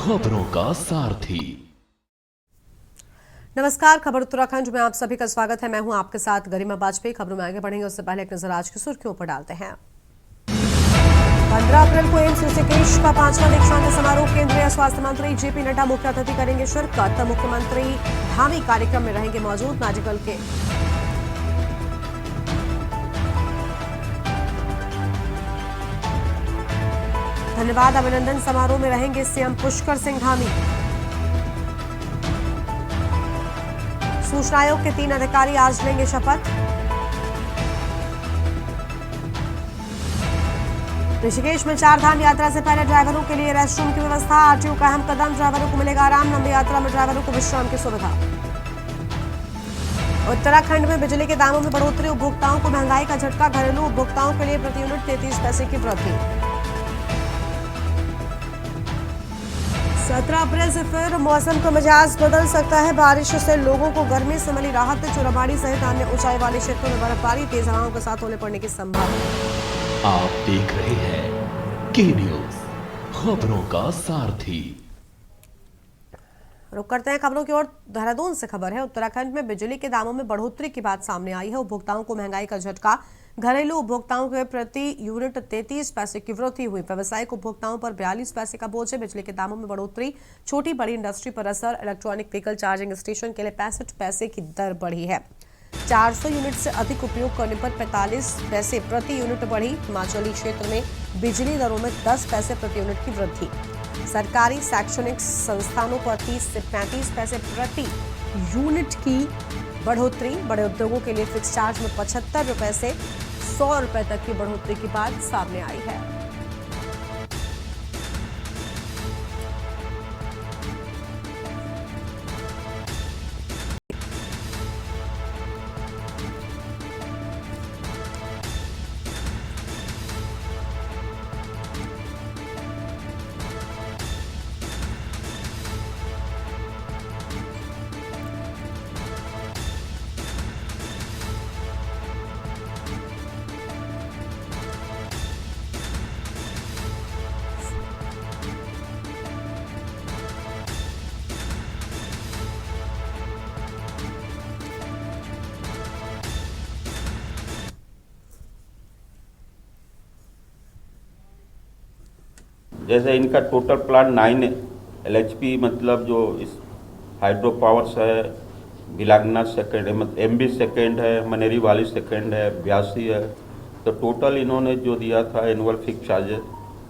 खबरों का सारथी। नमस्कार, खबर उत्तराखंड में आप सभी का स्वागत है। मैं हूं आपके साथ गरिमा वाजपेयी। खबरों में आगे बढ़ेंगे उससे पहले एक नजर आज की सुर्खियों पर डालते हैं। 15 अप्रैल को एम्स ऋषिकेश का 5वां दीक्षांत समारोह। केंद्रीय स्वास्थ्य मंत्री जेपी नड्डा मुख्य अतिथि करेंगे शिरकत। मुख्यमंत्री धामी कार्यक्रम में रहेंगे मौजूद। मेडिकल के धन्यवाद अभिनंदन समारोह में रहेंगे सीएम पुष्कर सिंह धामी। सूचना आयोग के 3 अधिकारी आज लेंगे शपथ। ऋषिकेश में 4 धाम यात्रा से पहले ड्राइवरों के लिए रेस्टरूम की व्यवस्था। आरटीओ का अहम कदम, ड्राइवरों को मिलेगा आराम। लंबी यात्रा में ड्राइवरों को विश्राम की सुविधा। उत्तराखंड में बिजली के दामों में बढ़ोतरी, उपभोक्ताओं को महंगाई का झटका। घरेलू उपभोक्ताओं के लिए प्रति यूनिट 33 पैसे की वृद्धि। 17 अप्रैल से फिर मौसम का मिजाज बदल सकता है। बारिश से लोगों को गर्मी से मिली राहत। चोराबाड़ी सहित अन्य ऊंचाई वाले क्षेत्रों में बर्फबारी, तेज हवाओं के साथ ओले पड़ने की संभावना। आप देख रहे हैं के न्यूज, खबरों का सारथी। रुक करते हैं खबरों की ओर। देहरादून से खबर है। उत्तराखंड में बिजली के दामों में बढ़ोतरी की बात सामने आई है। उपभोक्ताओं को महंगाई का झटका। घरेलू उपभोक्ताओं के प्रति यूनिट 33 पैसे की वृद्धि हुई। व्यावसायिक उपभोक्ताओं पर 42 पैसे का बोझ है। बिजली के दामों में बढ़ोतरी, छोटी बड़ी इंडस्ट्री पर असर। इलेक्ट्रॉनिक व्हीकल चार्जिंग स्टेशन के लिए 65 पैसे की दर बढ़ी है। 400 यूनिट से अधिक उपयोग करने पर 45 पैसे प्रति यूनिट बढ़ी। हिमाचली क्षेत्र में बिजली दरों में 10 पैसे प्रति यूनिट की वृद्धि। सरकारी शैक्षणिक संस्थानों पर 30 से 35 पैसे प्रति यूनिट की बढ़ोतरी। बड़े उद्योगों के लिए फिक्स चार्ज में 75 रुपए से 100 रुपए तक की बढ़ोतरी की बात सामने आई है। जैसे इनका टोटल प्लांट 9 LHP मतलब जो इस हाइड्रो पावर्स है, बिलागना सेकेंड है, मतलब MB सेकेंड है, मनेरी वाली सेकेंड है, 82 है। तो टोटल इन्होंने जो दिया था एनुअल फिक्स चार्जेस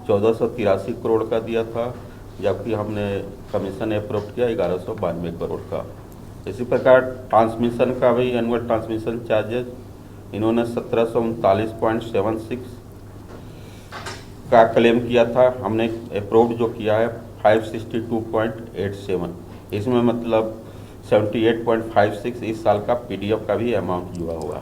1483 करोड़ का दिया था, जबकि हमने कमीशन अप्रूव किया 1192 करोड़ का। इसी प्रकार ट्रांसमिशन का भी एनुअल ट्रांसमिशन चार्जेस इन्होंने 1739.76 का क्लेम किया था। हमने अप्रूव्ड जो किया है 562.87, इसमें मतलब 78.56 इस साल का PDF का भी अमाउंट जुड़ा हुआ।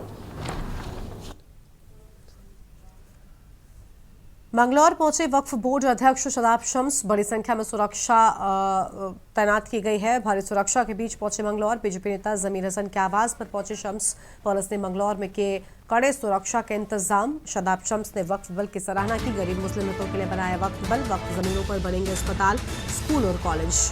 मंगलौर पहुंचे वक्फ बोर्ड अध्यक्ष शदाब शम्स। बड़ी संख्या में सुरक्षा तैनात की गई है। भारी सुरक्षा के बीच पहुंचे मंगलौर। बीजेपी नेता जमीर हसन के आवास पर पहुंचे शम्स। पुलिस ने मंगलौर में किए कड़े सुरक्षा के इंतजाम। शदाब शम्स ने वक्फ बल की सराहना की। गरीब मुस्लिम हितों के लिए बनाया वक्फ बल। वक्फ जमीनों पर बनेंगे अस्पताल, स्कूल और कॉलेज।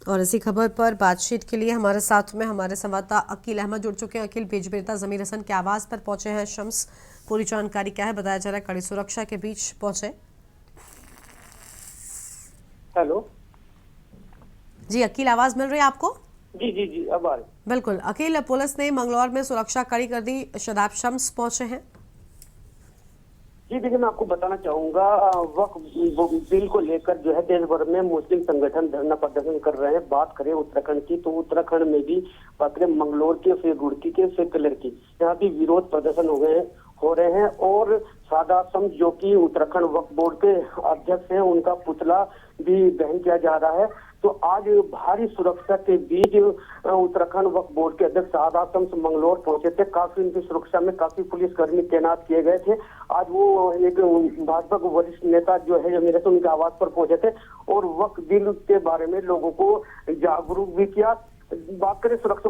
और इसी खबर पर बातचीत के लिए हमारे साथ में हमारे संवाददाता अकील अहमद जुड़ चुके हैं। अकील, बीजेपी नेता जमीर हसन के आवास पर पहुंचे हैं शम्स, पूरी जानकारी क्या है? बताया जा रहा है कड़ी सुरक्षा के बीच पहुंचे। हेलो जी अकील, आवाज मिल रही है आपको? जी जी जी अब आ रही। बिल्कुल अकील, पुलिस ने मंगलौर में सुरक्षा कड़ी कर दी। शदाब शम्स पहुंचे हैं। जी देखिए, मैं आपको बताना चाहूंगा वक्फ बिल को लेकर जो है देश भर में मुस्लिम संगठन धरना प्रदर्शन कर रहे हैं। बात करें उत्तराखंड की तो उत्तराखंड में भी बात करें मंगलोर के, फिर रुड़की के, फिर कलर की, यहाँ भी विरोध प्रदर्शन हो रहे हैं। और सादा सम जो कि उत्तराखंड वक्फ बोर्ड के अध्यक्ष हैं, उनका पुतला भी दहन किया जा रहा है। तो आज भारी सुरक्षा के बीच उत्तराखंड वक्फ बोर्ड के अध्यक्ष सादा शम्स मंगलोर पहुंचे थे। काफी उनकी सुरक्षा में काफी पुलिसकर्मी तैनात किए गए थे। आज वो एक भाजपा के वरिष्ठ नेता जो है मेरे से उनके आवास पर पहुंचे थे और वक्फ बिल के बारे में लोगों को जागरूक भी किया। बात करें सुरक्षा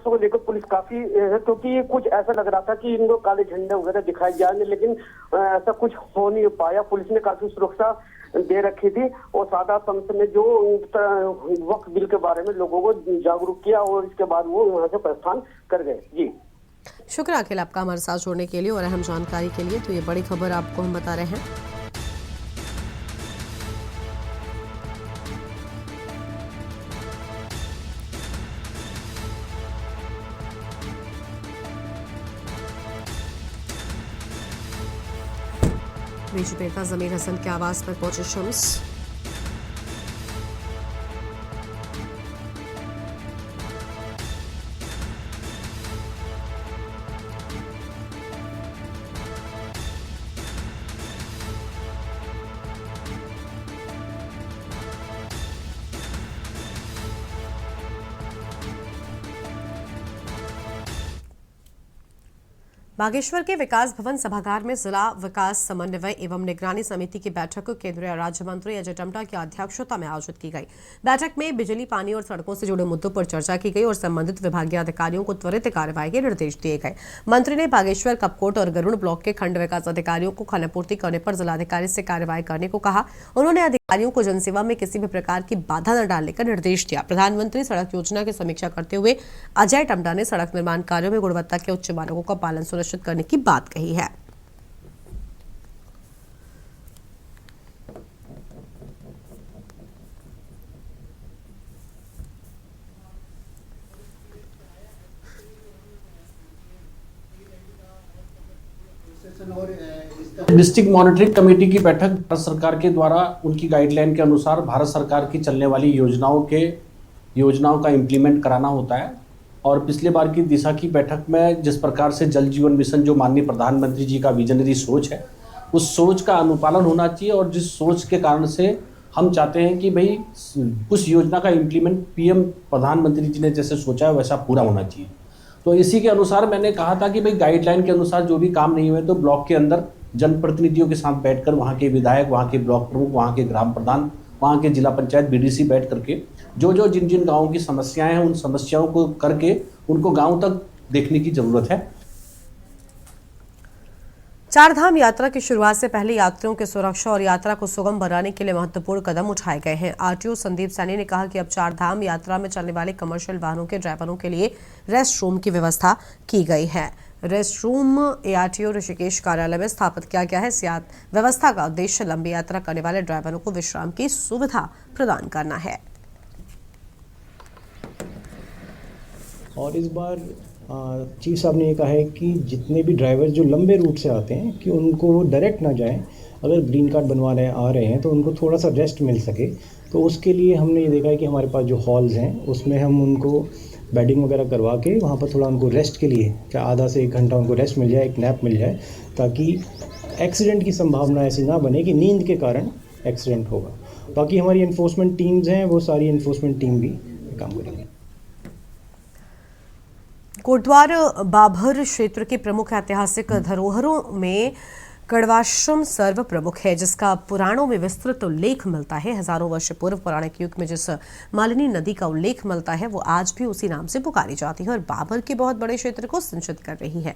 को लेकर पुलिस काफी है, क्योंकि कुछ ऐसा लग रहा था कि इनको काले झंडे वगैरह दिखाए जाएंगे, लेकिन ऐसा कुछ हो नहीं पाया। पुलिस ने काफी सुरक्षा दे रखी थी और सादा संत ने जो वक्फ बिल के बारे में लोगों को जागरूक किया और इसके बाद वो वहां से प्रस्थान कर गए। जी शुक्रिया अखिल आपका हमारे साथ जुड़ने के लिए और अहम जानकारी के लिए। तो ये बड़ी खबर आपको हम बता रहे हैं। बीजेपी नेता जमीर हसन के आवास पर पहुंचे शम्स। बागेश्वर के विकास भवन सभागार में जिला विकास समन्वय एवं निगरानी समिति की बैठक केंद्रीय राज्य मंत्री अजय टम्टा की अध्यक्षता में आयोजित की गई। बैठक में बिजली, पानी और सड़कों से जुड़े मुद्दों पर चर्चा की गई और संबंधित विभागीय अधिकारियों को त्वरित कार्रवाई के निर्देश दिए गए। मंत्री ने बागेश्वर, कपकोट और गरुड़ ब्लॉक के खंड विकास अधिकारियों को खानापूर्ति करने पर जिलाधिकारी से कार्रवाई करने को कहा। उन्होंने अधिकारियों को जनसेवा में किसी भी प्रकार की बाधा न डालने का निर्देश दिया। प्रधानमंत्री सड़क योजना की समीक्षा करते हुए अजय टम्टा ने सड़क निर्माण कार्यों में गुणवत्ता के उच्च मानकों का पालन सुनिश्चित करने की बात कही है। डिस्ट्रिक्ट मॉनिटरिंग कमेटी की बैठक भारत सरकार के द्वारा उनकी गाइडलाइन के अनुसार भारत सरकार की चलने वाली योजनाओं का इम्प्लीमेंट कराना होता है। और पिछले बार की दिशा की बैठक में जिस प्रकार से जल जीवन मिशन जो माननीय प्रधानमंत्री जी का विजनरी सोच है, उस सोच का अनुपालन होना चाहिए और जिस सोच के कारण से हम चाहते हैं कि भाई उस योजना का इम्प्लीमेंट पीएम प्रधानमंत्री जी ने जैसे सोचा है वैसा पूरा होना चाहिए। तो इसी के अनुसार मैंने कहा था कि भाई गाइडलाइन के अनुसार जो भी काम नहीं हुए तो ब्लॉक के अंदर जनप्रतिनिधियों के साथ बैठकर वहाँ के विधायक, वहाँ के ब्लॉक प्रमुख, वहाँ के ग्राम प्रधान, वहाँ के जिला पंचायत बीडीसी बैठ करके जिन जिन गाँवों की समस्याएं हैं उन समस्याओं को करके उनको गाँव तक देखने की जरूरत है। चारधाम यात्रा की शुरुआत से पहले यात्रियों की सुरक्षा और यात्रा को सुगम बनाने के लिए महत्वपूर्ण कदम उठाए गए हैं। आरटीओ संदीप सैनी ने कहा कि अब चारधाम यात्रा में चलने वाले कमर्शियल वाहनों के ड्राइवरों के लिए रेस्ट रूम की व्यवस्था की गई है। रेस्ट रूम एआरटीओ ऋषिकेश कार्यालय में स्थापित किया गया है। इस व्यवस्था का उद्देश्य लंबी यात्रा करने वाले ड्राइवरों को विश्राम की सुविधा प्रदान करना है। और इस बार चीफ साहब ने ये कहा है कि जितने भी ड्राइवर जो लंबे रूट से आते हैं कि उनको डायरेक्ट ना जाएं, अगर ग्रीन कार्ड बनवा रहे आ रहे हैं तो उनको थोड़ा सा रेस्ट मिल सके। तो उसके लिए हमने ये देखा है कि हमारे पास जो हॉल्स हैं उसमें हम उनको बेडिंग वगैरह करवा के वहाँ पर थोड़ा उनको रेस्ट के लिए क्या आधा से 1 घंटा उनको रेस्ट मिल जाए, एक नैप मिल जाए, ताकि एक्सीडेंट की संभावना ऐसी ना बने कि नींद के कारण एक्सीडेंट होगा। बाकी हमारी इन्फोर्समेंट टीम्स हैं, वो सारी इन्फोर्समेंट टीम भी काम करेंगे। कोटद्वार बाभर क्षेत्र की प्रमुख ऐतिहासिक धरोहरों में कड़वाश्रम सर्व प्रमुख है, जिसका पुराणों में विस्तृत उल्लेख मिलता है। हजारों वर्ष पूर्व पौराणिक युग में जिस मालिनी नदी का उल्लेख मिलता है वो आज भी उसी नाम से पुकारी जाती है और बाबर के बहुत बड़े क्षेत्र को सिंचित कर रही है।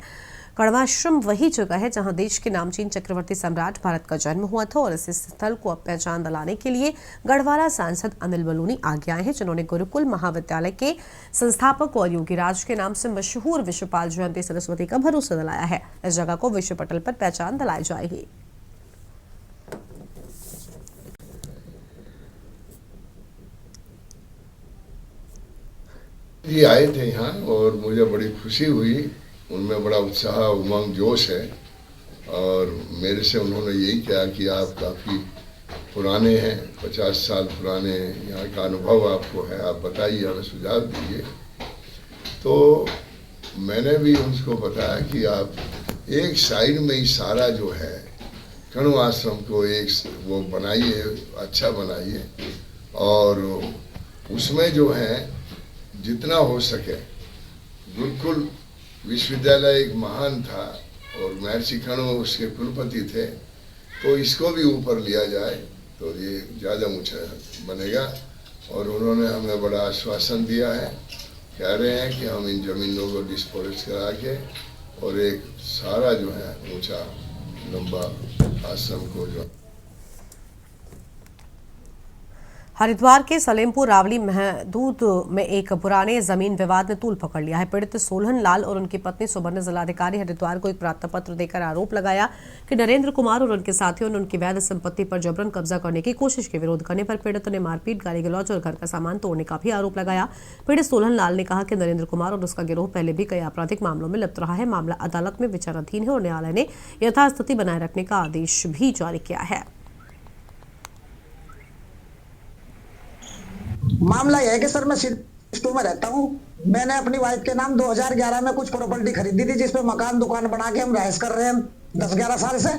कड़वाश्रम वही जगह है जहां देश के नामचीन चक्रवर्ती सम्राट भारत का जन्म हुआ था और इस स्थल को अब पहचान दिलाने के लिए गढ़वाला सांसद अनिल बलूनी आगे आए हैं, जिन्होंने गुरुकुल महाविद्यालय के संस्थापक और योगीराज के नाम से मशहूर विश्वपाल जयंती सरस्वती का भरोसा दिलाया है। इस जगह को विश्व पटल पर पहचान दिलाई जाएगी। ये आए थे यहाँ और मुझे बड़ी खुशी हुई, उनमें बड़ा उत्साह, उमंग, जोश है और मेरे से उन्होंने यही कहा कि आप काफ़ी पुराने हैं, 50 साल पुराने हैं, यहाँ का अनुभव आपको है, आप बताइए, हमें सुझाव दीजिए। तो मैंने भी उनको बताया कि आप एक साइड में ही सारा जो है कणु आश्रम को एक वो बनाइए, अच्छा बनाइए, और उसमें जो है जितना हो सके, गुरुकुल विश्वविद्यालय एक महान था और महर्षि कणु उसके कुलपति थे, तो इसको भी ऊपर लिया जाए तो ये ज़्यादा ऊंचा बनेगा। और उन्होंने हमें बड़ा आश्वासन दिया है, कह रहे हैं कि हम इन ज़मीनों को डिस्पोज करा के और एक सारा जो है ऊंचा लंबा आश्रम को जो हरिद्वार के सलेमपुर रावली महदूद में एक पुराने जमीन विवाद ने तूल पकड़ लिया है। पीड़ित सोलहन लाल और उनकी पत्नी सुबह ने जिलाधिकारी हरिद्वार को एक प्रार्थना पत्र देकर आरोप लगाया कि नरेंद्र कुमार और उनके साथियों ने उनकी वैध संपत्ति पर जबरन कब्जा करने की कोशिश के विरोध करने पर पीड़ित ने मारपीट, गाली गलौज और घर का सामान तोड़ने का भी आरोप लगाया। पीड़ित सोलहन लाल ने कहा कि नरेंद्र कुमार और उसका गिरोह पहले भी कई आपराधिक मामलों में लिप्त रहा है। मामला अदालत में विचाराधीन है और न्यायालय ने यथास्थिति बनाए रखने का आदेश भी जारी किया है। मामला यह है कि सर मैं सिटी में रहता हूँ। मैंने अपनी वाइफ के नाम 2011 में कुछ प्रॉपर्टी खरीदी थी, जिसपे मकान दुकान बना के हम रहायश कर रहे हैं 10-11 साल से।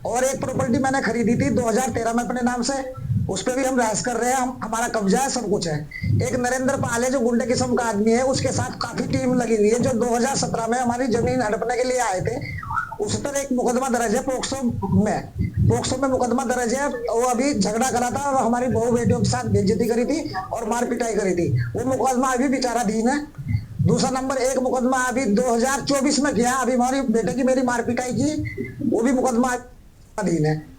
और एक प्रॉपर्टी मैंने खरीदी थी 2013 में अपने नाम से, उस पर भी हम रहायश कर रहे हैं, हमारा कब्जा है, सब कुछ है। एक नरेंद्र पाल है जो गुंडे किस्म का आदमी है, उसके साथ काफी टीम लगी हुई है, जो 2017 में हमारी जमीन हड़पने के लिए आए थे। उस पर एक मुकदमा दर्ज है पोक्सो में मुकदमा दर्ज है। वो अभी झगड़ा करा था और हमारी बहू बेटियों के साथ बेइज्जती करी थी और मार पिटाई करी थी। वो मुकदमा अभी विचाराधीन है। दूसरा नंबर एक मुकदमा अभी 2024 में किया, अभी हमारी बेटे की मेरी मार पिटाई की, वो भी मुकदमा अधीन है।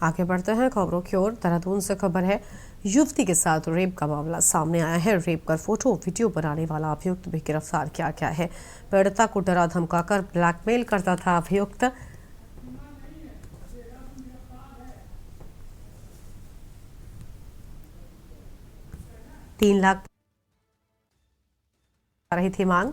आगे बढ़ते हैं खबरों की ओर। देहरादून से खबर है, युवती के साथ रेप का मामला सामने आया है। रेप कर फोटो वीडियो बनाने वाला अभियुक्त भी गिरफ्तार किया गया है। पीड़िता को डरा धमकाकर ब्लैकमेल करता था अभियुक्त। $3 लाख रही थी मांग।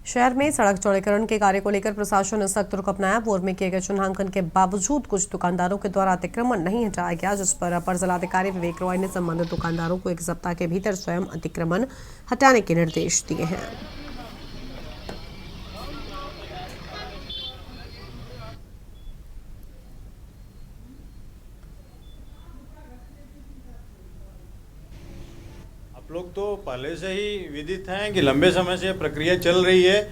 शहर में सड़क चौड़ीकरण के कार्य को लेकर प्रशासन ने सख्त रुख अपनाया। पूर्व में किए गए चिन्हांकन के बावजूद कुछ दुकानदारों के द्वारा अतिक्रमण नहीं हटाया गया, जिस पर अपर जिलाधिकारी विवेक रॉय ने संबंधित दुकानदारों को 1 सप्ताह के भीतर स्वयं अतिक्रमण हटाने के निर्देश दिए हैं। लोग तो पहले से ही विदित हैं कि लंबे समय से प्रक्रिया चल रही है।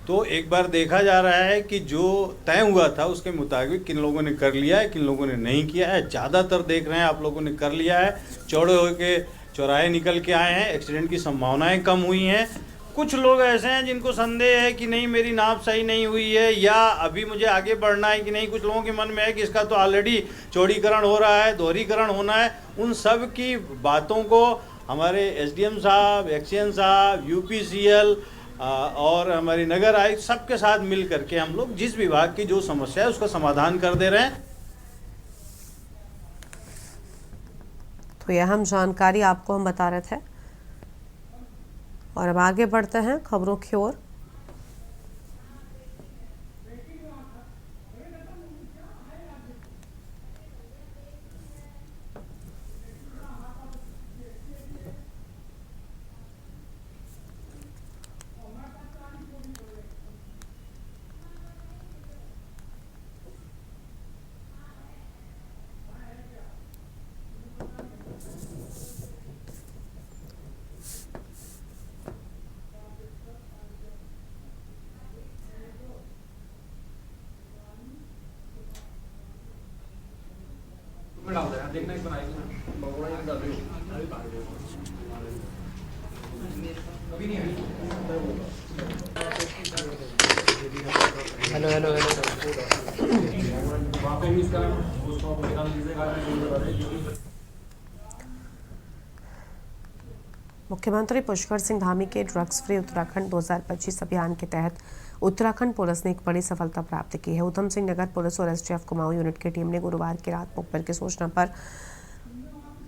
तो एक बार देखा जा रहा है कि जो तय हुआ था उसके मुताबिक किन लोगों ने कर लिया है, किन लोगों ने नहीं किया है। ज़्यादातर देख रहे हैं आप लोगों ने कर लिया है, चौड़े होकर चौराहे निकल के आए हैं, एक्सीडेंट की संभावनाएं कम हुई हैं। कुछ लोग ऐसे हैं जिनको संदेह है कि नहीं मेरी नाप सही नहीं हुई है या अभी मुझे आगे बढ़ना है कि नहीं। कुछ लोगों के मन में है कि इसका तो ऑलरेडी चौड़ीकरण हो रहा है, दोहरीकरण होना है। उन सब की बातों को हमारे एसडीएम साहब, एक्सीएन साहब, यूपीसीएल और हमारी नगर आयुक्त सबके साथ मिल करके हम लोग जिस विभाग की जो समस्या है उसका समाधान कर दे रहे हैं। तो यह अहम जानकारी आपको हम बता रहे थे और अब आगे बढ़ते हैं खबरों की ओर। हेलो हेलो हेलो मुख्यमंत्री पुष्कर सिंह धामी के ड्रग्स फ्री उत्तराखंड 2025 अभियान के तहत उत्तराखंड पुलिस ने एक बड़ी सफलता प्राप्त की है। ऊधम सिंह नगर पुलिस और एसटीएफ कुमाऊं यूनिट की टीम ने गुरुवार की रात मुखबिर की सूचना पर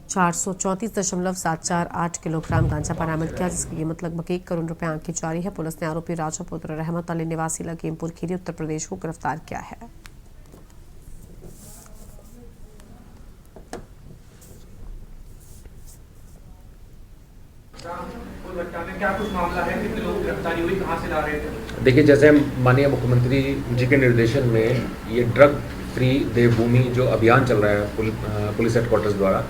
434.748 किलोग्राम गांजा बरामद किया, जिसकी कीमत लगभग 1 करोड़ रुपए आंकी जा रही है। पुलिस ने आरोपी राजा पुत्र रहमत अली निवासी लखीमपुर खीरी उत्तर प्रदेश को गिरफ्तार किया है। क्या कुछ मामला है, कितने लोग गिरफ्तारी हुई, कहां से ला रहे थे? देखिए, जैसे माननीय मुख्यमंत्री जी के निर्देशन में ये ड्रग फ्री देवभूमि जो अभियान चल रहा है पुलिस हेडक्वार्टर्स द्वारा,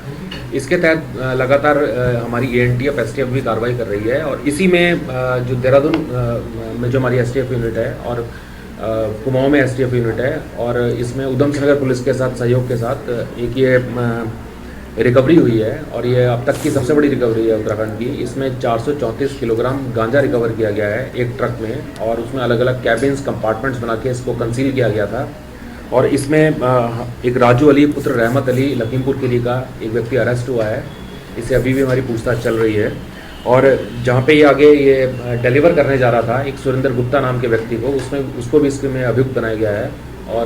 इसके तहत लगातार हमारी एएनटीएफ एसटीएफ भी कार्रवाई कर रही है। और इसी में जो देहरादून में जो हमारी एसटीएफ यूनिट है और कुमाऊं में एसटीएफ यूनिट है, और इसमें ऊधम सिंह नगर पुलिस के साथ सहयोग के साथ एक ये रिकवरी हुई है, और ये अब तक की सबसे बड़ी रिकवरी है उत्तराखंड की। इसमें 434 किलोग्राम गांजा रिकवर किया गया है एक ट्रक में, और उसमें अलग अलग कैबिन्स कंपार्टमेंट्स बना के इसको कंसील किया गया था। और इसमें एक राजू अली पुत्र रहमत अली लखीमपुर खीरी का एक व्यक्ति अरेस्ट हुआ है। इससे अभी भी हमारी पूछताछ चल रही है। और जहाँ पे ये आगे ये डिलीवर करने जा रहा था एक सुरेंद्र गुप्ता नाम के व्यक्ति को, उसको भी इसमें अभियुक्त बनाया गया है। और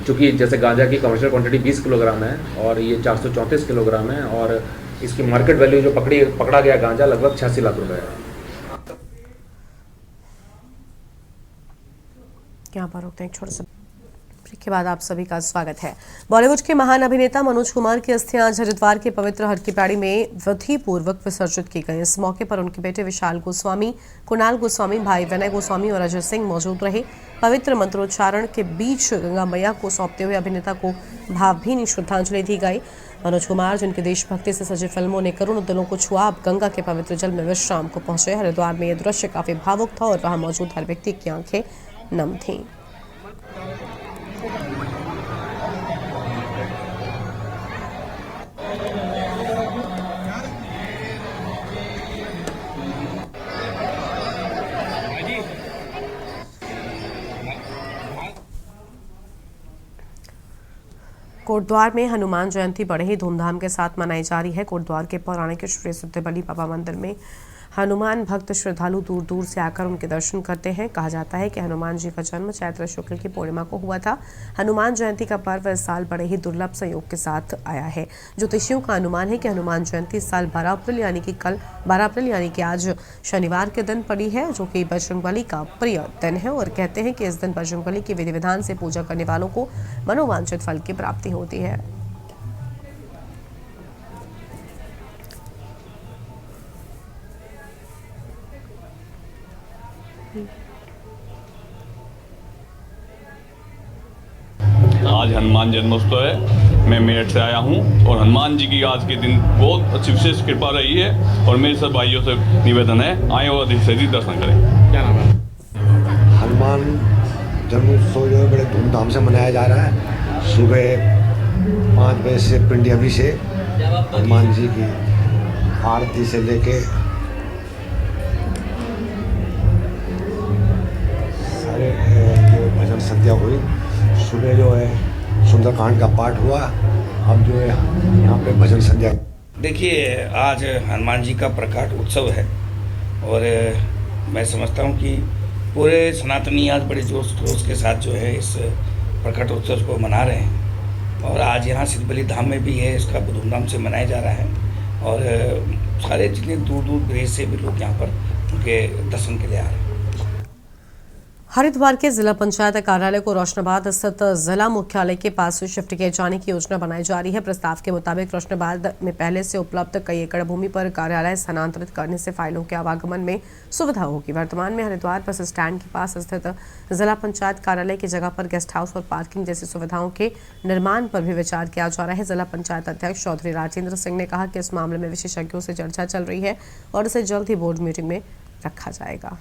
चूँकि जैसे गांजा की कमर्शियल क्वांटिटी 20 किलोग्राम है और ये 434 किलोग्राम है, और इसकी मार्केट वैल्यू जो पकड़ा गया गांजा लगभग 86 लाख रुपए है। यहाँ पर रुकते हैं एक छोटे से ब्रेक के बाद आप सभी का स्वागत है। बॉलीवुड के महान अभिनेता मनोज कुमार की अस्थियां आज हरिद्वार के पवित्र हर की पैड़ी में विधि पूर्वक विसर्जित की गई। इस मौके पर उनके बेटे विशाल गोस्वामी, कुणाल गोस्वामी, भाई विनय गोस्वामी और अजय सिंह मौजूद रहे। पवित्र मंत्रोच्चारण के बीच गंगा मैया को सौंपते हुए अभिनेता को भावभीनी श्रद्धांजलि दी गई। मनोज कुमार, जिनकी देशभक्ति से सजी फिल्मों ने करोड़ों दिलों को छुआ, अब गंगा के पवित्र जल में विश्राम को पहुंचे। हरिद्वार में यह दृश्य काफी भावुक था और वहां मौजूद हर व्यक्ति की आंखें नम थीं। कोटद्वार में हनुमान जयंती बड़े ही धूमधाम के साथ मनाई जा रही है। कोटद्वार के पौराणिक श्री सिद्धबली बाबा मंदिर में हनुमान भक्त श्रद्धालु दूर दूर से आकर उनके दर्शन करते हैं। कहा जाता है कि हनुमान जी का जन्म चैत्र शुक्ल की पूर्णिमा को हुआ था। हनुमान जयंती का पर्व इस साल बड़े ही दुर्लभ संयोग के साथ आया है। ज्योतिषियों का अनुमान है कि हनुमान जयंती इस साल 12 अप्रैल यानी कि आज शनिवार के दिन पड़ी है, जो कि बजरंगबली का प्रिय दिन है। और कहते हैं कि इस दिन बजरंगबली की विधि विधान से पूजा करने वालों को मनोवांछित फल की प्राप्ति होती है। आज हनुमान जन्मोत्सव है। मैं मेरठ से आया हूँ और हनुमान जी की आज के दिन बहुत अच्छी विशेष कृपा रही है, और मेरे सब भाइयों से निवेदन है आए और अधिक से अधिक दर्शन करें। क्या नाम है? हनुमान जन्मोत्सव जो है बड़े धूमधाम से मनाया जा रहा है। सुबह 5 बजे से पिंडी अभिषेक, हनुमान जी की आरती से लेके सारे भजन संध्या हुई। सुबह जो है सुंदरकांड का पाठ हुआ। अब जो है यहाँ पे भजन संध्या। देखिए, आज हनुमान जी का प्रकाट उत्सव है और मैं समझता हूँ कि पूरे सनातनी आज बड़े जोश खरोश के साथ जो है इस प्रकट उत्सव को मना रहे हैं। और आज यहाँ सिद्धबली धाम में भी है, इसका धूमधाम से मनाया जा रहा है। और सारे जितने दूर दूर देश से भी लोग यहाँ पर उनके दर्शन के लिए आ रहे हैं। हरिद्वार के जिला पंचायत कार्यालय को रोशनाबाद स्थित जिला मुख्यालय के पास शिफ्ट किए जाने की योजना बनाई जा रही है। प्रस्ताव के मुताबिक रोशनाबाद में पहले से उपलब्ध कई एकड़ भूमि पर कार्यालय स्थानांतरित करने से फाइलों के आवागमन में सुविधा होगी। वर्तमान में हरिद्वार बस स्टैंड के पास स्थित जिला पंचायत कार्यालय की जगह पर गेस्ट हाउस और पार्किंग जैसी सुविधाओं के निर्माण पर भी विचार किया जा रहा है। जिला पंचायत अध्यक्ष चौधरी राजेंद्र सिंह ने कहा कि इस मामले में विशेषज्ञों से चर्चा चल रही है और इसे जल्द ही बोर्ड मीटिंग में रखा जाएगा।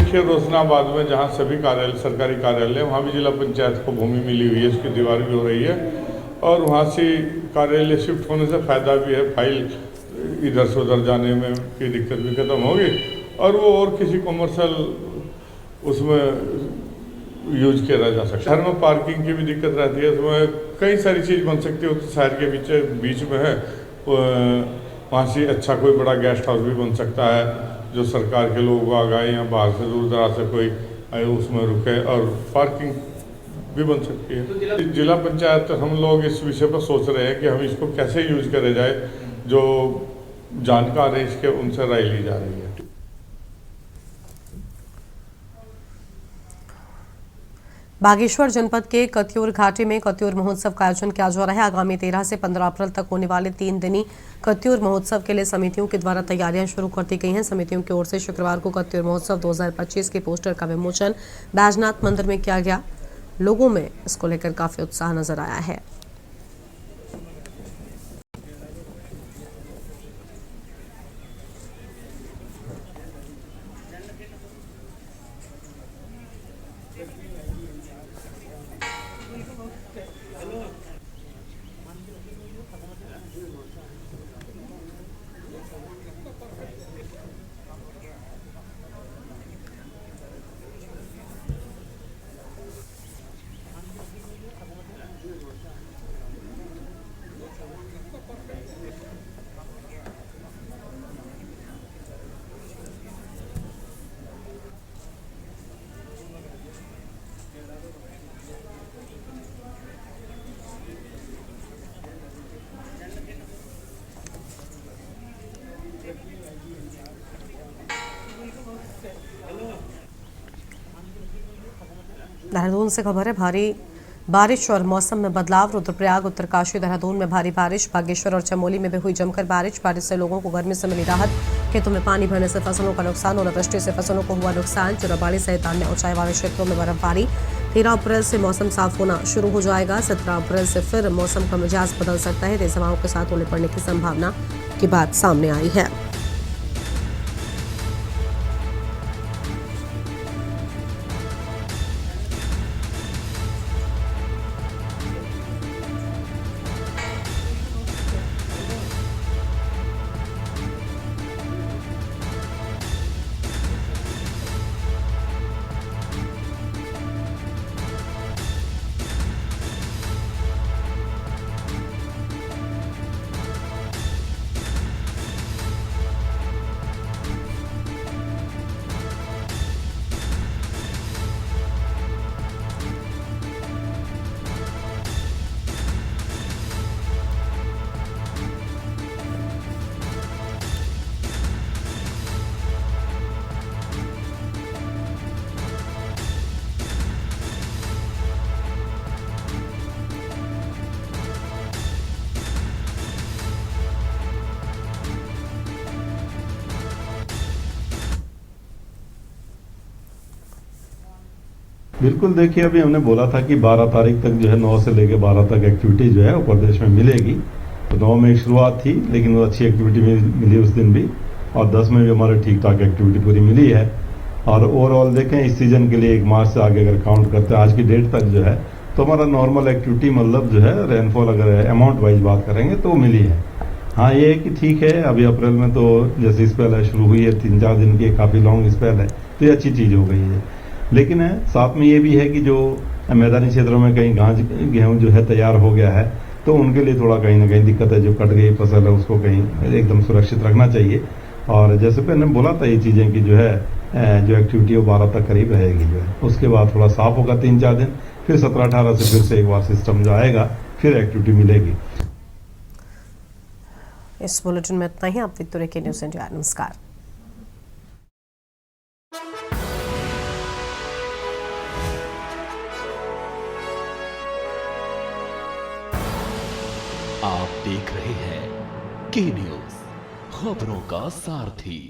देखिए रोशनाबाद में जहाँ सभी कार्यालय सरकारी कार्यालय वहाँ भी जिला पंचायत को भूमि मिली हुई है, उसकी दीवार भी हो रही है और वहाँ से कार्यालय शिफ्ट होने से फ़ायदा भी है, फाइल इधर से उधर जाने में की दिक्कत भी खत्म होगी और वो और किसी कमर्शियल उसमें यूज किया जा सकता है। शहर में पार्किंग की भी दिक्कत रहती है, उसमें कई सारी चीज़ बन सकती है। तो शहर के बीच में है, वहाँ से अच्छा कोई बड़ा गेस्ट हाउस भी बन सकता है जो सरकार के लोग आ गए या बाहर से दूर दराज से कोई आए उसमें रुके, और पार्किंग भी बन सकती है। जिला पंचायत हम लोग इस विषय पर सोच रहे हैं कि हम इसको कैसे यूज करे जाए, जो जानकार है इसके उनसे राय ली जा रही है। बागेश्वर जनपद के कत्यूर घाटी में कत्यूर महोत्सव का आयोजन किया जा रहा है। आगामी 13 से 15 अप्रैल तक होने वाले 3 दिनी कत्यूर महोत्सव के लिए समितियों के द्वारा तैयारियां शुरू कर दी गई हैं। समितियों की ओर से शुक्रवार को कत्यूर महोत्सव 2025 के पोस्टर का विमोचन बैजनाथ मंदिर में किया गया। लोगों में इसको लेकर काफी उत्साह नजर आया है। देहरादून से खबर है। भारी बारिश और मौसम में बदलाव। रुद्रप्रयाग, उत्तरकाशी, देहरादून में भारी बारिश। बागेश्वर और चमोली में भी हुई जमकर बारिश से लोगों को गर्मी से मिली राहत। खेतों में पानी भरने से फसलों का नुकसान, ओलावृष्टि से फसलों को हुआ नुकसान। चोराबाड़ी सहित अन्य ऊंचाई वाले क्षेत्रों में बर्फबारी। 13 अप्रैल से मौसम साफ होना शुरू हो जाएगा। 17 अप्रैल से फिर मौसम का मिजाज बदल सकता है। तेज हवाओं के साथ ओले पड़ने की संभावना की बात सामने आई है। बिल्कुल, देखिए अभी हमने बोला था कि 12 तारीख तक जो है 9 से लेकर 12 तक एक्टिविटी जो है वो प्रदेश में मिलेगी। तो 9 में एक शुरुआत थी, लेकिन वो अच्छी एक्टिविटी मिली उस दिन भी, और 10 में भी हमारे ठीक ठाक एक्टिविटी पूरी मिली है। और ओवरऑल देखें इस सीजन के लिए 1 मार्च से आगे अगर काउंट करते हैं आज की डेट तक जो है, तो हमारा नॉर्मल एक्टिविटी मतलब जो है रेनफॉल अगर अमाउंट वाइज बात करेंगे तो मिली है। हाँ, ये है कि ठीक है, अभी अप्रैल में तो जैसे स्पेल है शुरू हुई है 3-4 दिन की, काफ़ी लॉन्ग स्पेल है, तो ये अच्छी चीज़ हो गई है। लेकिन साथ में ये भी है कि जो मैदानी क्षेत्रों में कहीं गेहूं जो है तैयार हो गया है, तो उनके लिए थोड़ा कहीं ना कहीं दिक्कत है। जो कट गई फसल है उसको कहीं एकदम सुरक्षित रखना चाहिए। और जैसे मैंने बोला था ये चीज़ें कि जो है जो एक्टिविटी वो 12 तक करीब रहेगी जो है, उसके बाद थोड़ा साफ होगा 3-4 दिन, फिर 17-18 से फिर से एक बार सिस्टम जो आएगा, फिर एक्टिविटी मिलेगी। इस बुलेटिन में इतना ही। आप देखते रहिए न्यूज़ इंडिया। नमस्कार। आप देख रहे हैं के न्यूज़, खबरों का सारथी।